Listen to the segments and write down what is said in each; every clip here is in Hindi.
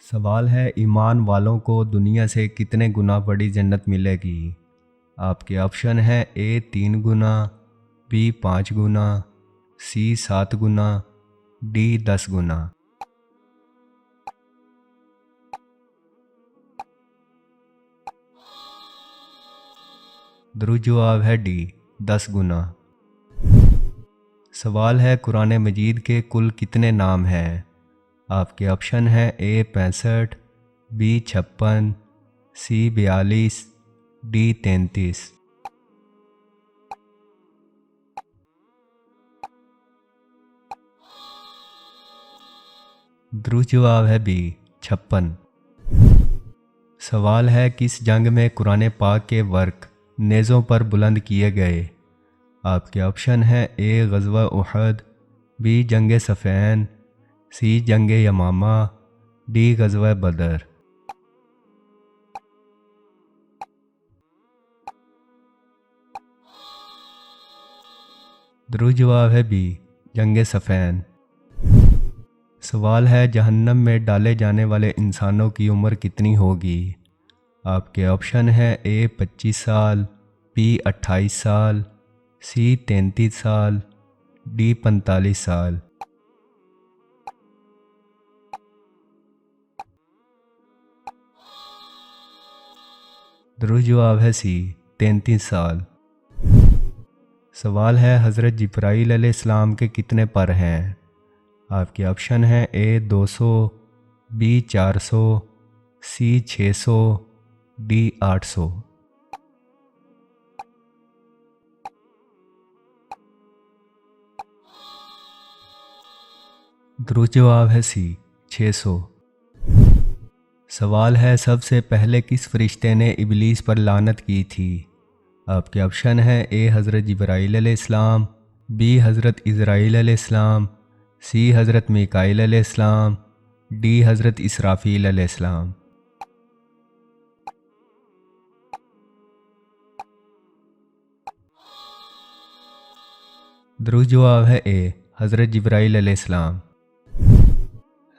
सवाल है, ईमान वालों को दुनिया से कितने गुना बड़ी जन्नत मिलेगी। आपके ऑप्शन है ए 3 गुना, बी 5 गुना, सी 7 गुना, डी 10 गुना। दुरुस्त जवाब है डी 10 गुना। सवाल है, कुरान मजीद के कुल कितने नाम हैं। आपके ऑप्शन है ए 65, बी 56, सी 42, डी 33। दुरुस्त जवाब है बी 56। सवाल है, किस जंग में कुरान पाक के वर्क नेज़ों पर बुलंद किए गए। आपके ऑप्शन है ए ग़ज़वा उहद, बी जंग सफ़ैन, सी जंग यमामा, डी ग़ज़वा बदर। दुरुस्त जवाब है बी जंग सफ़ैन। सवाल है, जहन्नम में डाले जाने वाले इंसानों की उम्र कितनी होगी। आपके ऑप्शन है ए 25 साल, बी 28 साल, सी 33 साल, डी 45 साल। दुरुस्त जवाब है सी 33 साल। सवाल है, हज़रत जिब्राईल अलैहिस्सलाम के कितने पर हैं। आपके ऑप्शन है ए 200, बी 400, सी 600, डी 800। दुरुस्त जवाब है सी 600। सवाल है, सबसे पहले किस फरिश्ते ने इबलीस पर लानत की थी। आपके ऑप्शन है ए हज़रत जिब्राईल अलैहिस्सलाम, बी हज़रत इज़राईल अलैहिस्सलाम, सी हज़रत मीकाईल अलैहिस्सलाम, डी हज़रत इसराफ़ील अलैहिस्सलाम। दुरुस्त जवाब है ए हज़रत जिब्राईल अलैहिस्सलाम।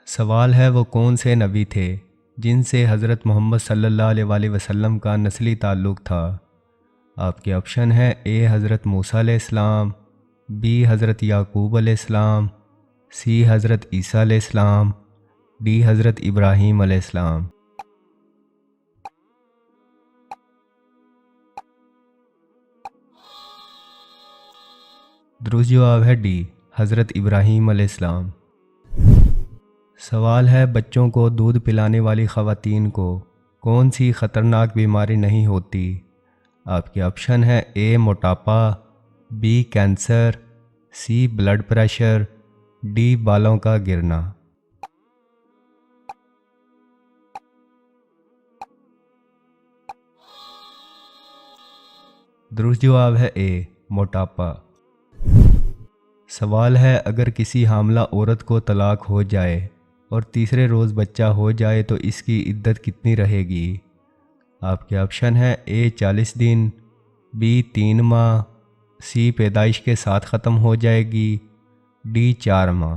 सवाल है, वो कौन से नबी थे जिनसे हज़रत मोहम्मद सल्लल्लाहु अलैहि वसल्लम का नस्ली ताल्लुक़ था। आपके ऑप्शन है ए हज़रत मूसा अलैहिस्सलाम, बी हज़रत याकूब अलैहिस्सलाम, सी हज़रत ईसा अलैहिस्सलाम, डी हज़रत इब्राहीम अलैहिस्सलाम। दुरुस्त जवाब है डी हज़रत इब्राहीम अलैहिस्सलाम। सवाल है, बच्चों को दूध पिलाने वाली ख़वातीन को कौन सी ख़तरनाक बीमारी नहीं होती। आपके ऑप्शन है ए मोटापा, बी कैंसर, सी ब्लड प्रेशर, डी बालों का गिरना। दुरुस्त जवाब है ए मोटापा। सवाल है, अगर किसी हामला औरत को तलाक हो जाए और तीसरे रोज़ बच्चा हो जाए तो इसकी इद्दत कितनी रहेगी। आपके ऑप्शन है ए 40 दिन, बी 3 माह, सी पैदाइश के साथ ख़त्म हो जाएगी, डी 4 माह।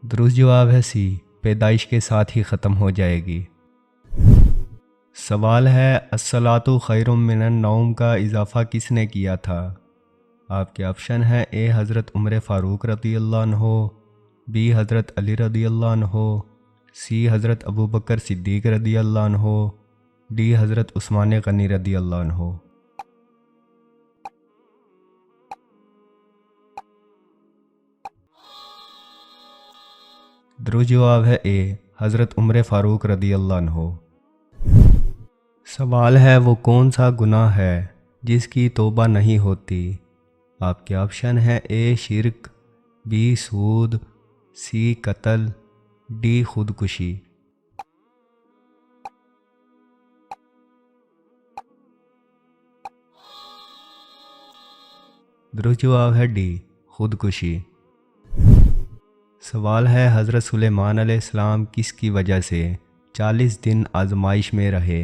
दुरुस्त जवाब है सी पैदाइश के साथ ही ख़त्म हो जाएगी। सवाल है, अस्सलातु खैरुम मिनन नौम का इजाफ़ा किसने किया था। आपके ऑप्शन है ए हज़रत उमर फ़ारूक रज़ियल्लाहु अन्हु, बी हज़रत अली रज़ियल्लाहु अन्हु, सी हज़रत अबू बकर सिद्दीक़ रज़ियल्लाहु अन्हु, डी हज़रत उस्मान गनी रज़ियल्लाहु अन्हु। दुरुस्त जवाब है ए हज़रत उमर फ़ारूक रज़ियल्लाहु अन्हु। सवाल है, वो कौन सा गुनाह है जिसकी तौबा नहीं होती। आपके ऑप्शन है ए शिर्क, बी सूद, सी कत्ल, डी खुदकुशी। दुरुस्त जवाब है डी खुदकुशी। सवाल है, हज़रत सुलेमान अलैहिस्सलाम किसकी वजह से 40 दिन आजमाइश में रहे।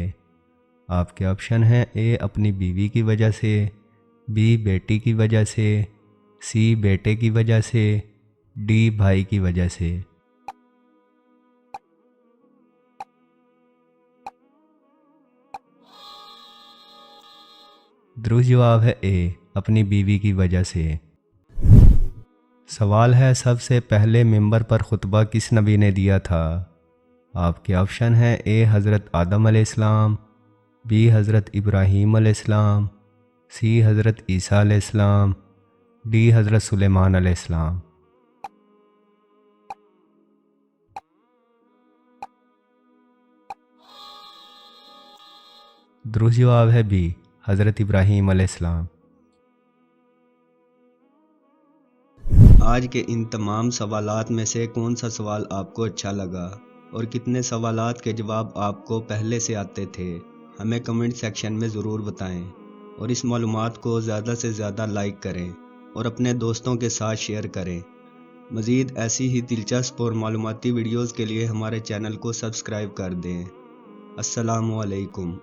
आपके ऑप्शन हैं ए अपनी बीवी की वजह से, बी बेटी की वजह से, सी बेटे की वजह से, डी भाई की वजह से। दुरुस्त जवाब है ए, अपनी बीवी की वजह से। सवाल है सबसे पहले मिंबर पर खुतबा किस नबी ने दिया था। आपके ऑप्शन है ए हज़रत आदम अलैहिस्सलाम, बी हज़रत इब्राहीम अलैहिस्सलाम, सी हज़रत ईसा अलैहिस्सलाम, डी हज़रत सुलेमान अलैहिस्सलाम। दुरुस्त जवाब है बी, हज़रत इब्राहीम अलैहिस्सलाम। आज के इन तमाम सवालात में से कौन सा सवाल आपको अच्छा लगा और कितने सवालात के जवाब आपको पहले से आते थे, हमें कमेंट सेक्शन में ज़रूर बताएं और इस मालूमात को ज़्यादा से ज़्यादा लाइक करें और अपने दोस्तों के साथ शेयर करें। मज़ीद ऐसी ही दिलचस्प और मालूमाती वीडियोज़ के लिए हमारे चैनल को सब्सक्राइब कर दें। अस्सलामु अलैकुम।